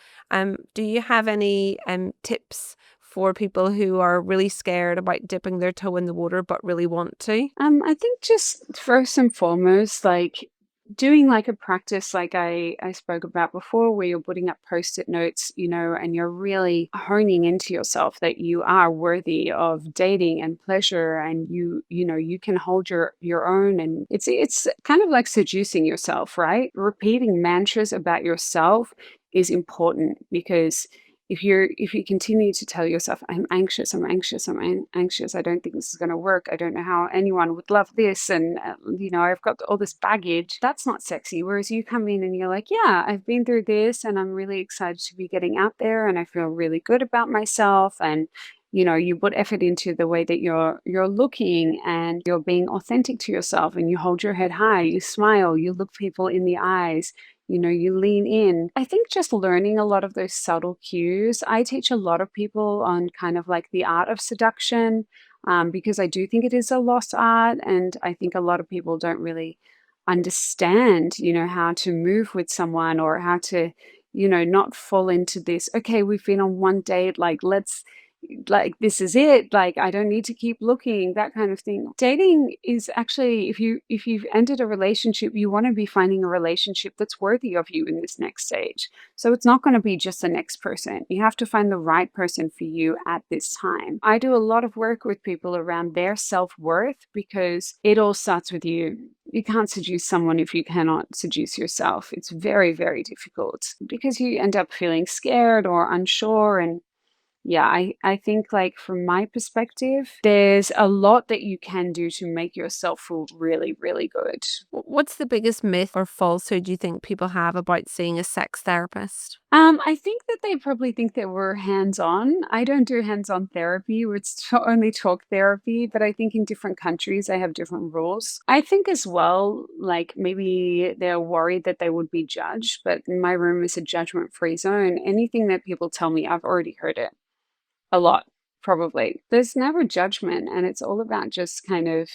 Do you have any tips for people who are really scared about dipping their toe in the water but really want to? I think just first and foremost, like doing like a practice like I spoke about before, where you're putting up post-it notes, and you're really honing into yourself that you are worthy of dating and pleasure, and you can hold your own, and it's kind of like seducing yourself, right? Repeating mantras about yourself is important, because if you continue to tell yourself, I'm anxious, I'm anxious, I'm anxious, I don't think this is going to work, I don't know how anyone would love this, and I've got all this baggage, that's not sexy. Whereas you come in and you're like, yeah, I've been through this, and I'm really excited to be getting out there, and I feel really good about myself, and you put effort into the way that you're looking, and you're being authentic to yourself, and you hold your head high, you smile, you look people in the eyes, you lean in. I think just learning a lot of those subtle cues. I teach a lot of people on kind of like the art of seduction, because I do think it is a lost art. And I think a lot of people don't really understand, how to move with someone or how to, not fall into this, okay, we've been on one date, this is it, like I don't need to keep looking, that kind of thing. Dating is actually, if you've ended a relationship, you want to be finding a relationship that's worthy of you in this next stage. So it's not going to be just the next person. You have to find the right person for you at this time. I do a lot of work with people around their self-worth because it all starts with you. You can't seduce someone if you cannot seduce yourself. It's very, very difficult because you end up feeling scared or unsure. And yeah, I think like from my perspective, there's a lot that you can do to make yourself feel really, really good. What's the biggest myth or falsehood you think people have about seeing a sex therapist? I think that they probably think that we're hands-on. I don't do hands-on therapy. It's only talk therapy, but I think in different countries they have different rules. I think as well, like maybe they're worried that they would be judged, but my room is a judgment-free zone. Anything that people tell me, I've already heard it. A lot, probably. There's never judgment, and it's all about just kind of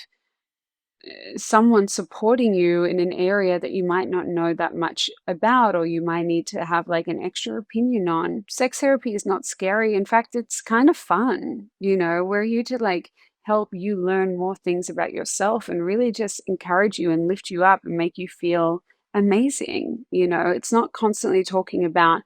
someone supporting you in an area that you might not know that much about, or you might need to have like an extra opinion on. Sex therapy is not scary. In fact, it's kind of fun. We're here to like help you learn more things about yourself and really just encourage you and lift you up and make you feel amazing. It's not constantly talking about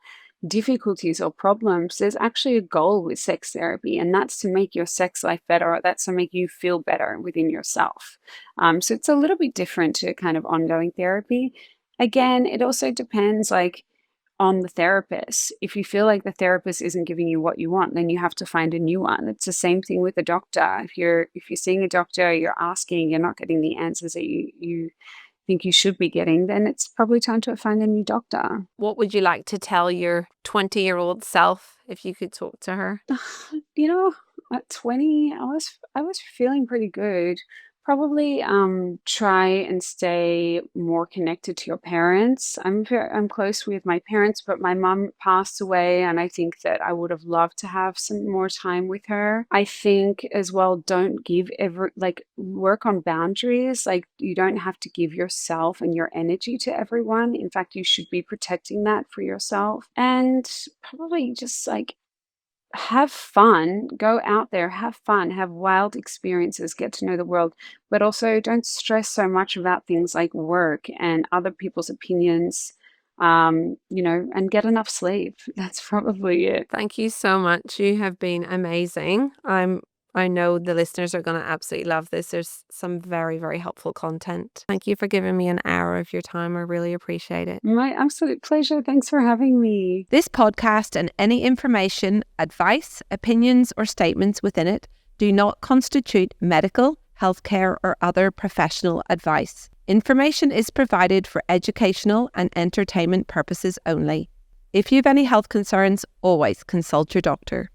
difficulties or problems. There's actually a goal with sex therapy, and that's to make your sex life better. That's to make you feel better within yourself. So it's a little bit different to kind of ongoing therapy. Again, it also depends like on the therapist. If you feel like the therapist isn't giving you what you want, then you have to find a new one. It's the same thing with a doctor. If you're seeing a doctor, you're asking, you're not getting the answers that you think you should be getting, then it's probably time to find a new doctor. What would you like to tell your 20-year-old self if you could talk to her? At 20, I was feeling pretty good. Probably try and stay more connected to your parents. I'm close with my parents, but my mom passed away, and I think that I would have loved to have some more time with her. I think as well, don't give work on boundaries. Like you don't have to give yourself and your energy to everyone. In fact, you should be protecting that for yourself. And probably just like have fun, go out there, have fun, have wild experiences, get to know the world, but also don't stress so much about things like work and other people's opinions, and get enough sleep. That's probably it. Thank you so much. You have been amazing. I know the listeners are going to absolutely love this. There's some very, very helpful content. Thank you for giving me an hour of your time. I really appreciate it. My absolute pleasure. Thanks for having me. This podcast and any information, advice, opinions, or statements within it do not constitute medical, healthcare, or other professional advice. Information is provided for educational and entertainment purposes only. If you have any health concerns, always consult your doctor.